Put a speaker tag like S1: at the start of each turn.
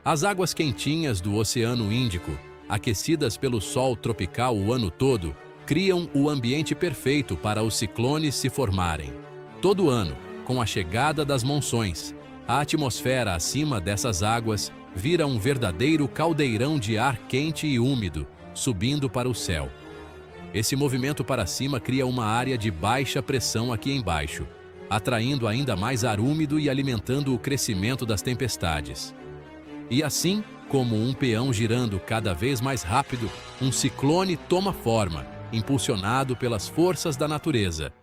S1: As águas quentinhas do Oceano Índico, aquecidas pelo sol tropical o ano todo, criam o ambiente perfeito para os ciclones se formarem. Todo ano, com a chegada das monções, a atmosfera acima dessas águas vira um verdadeiro caldeirão de ar quente e úmido, subindo para o céu. Esse movimento para cima cria uma área de baixa pressão aqui embaixo, atraindo ainda mais ar úmido e alimentando o crescimento das tempestades. E assim, como um peão girando cada vez mais rápido, um ciclone toma forma, impulsionado pelas forças da natureza.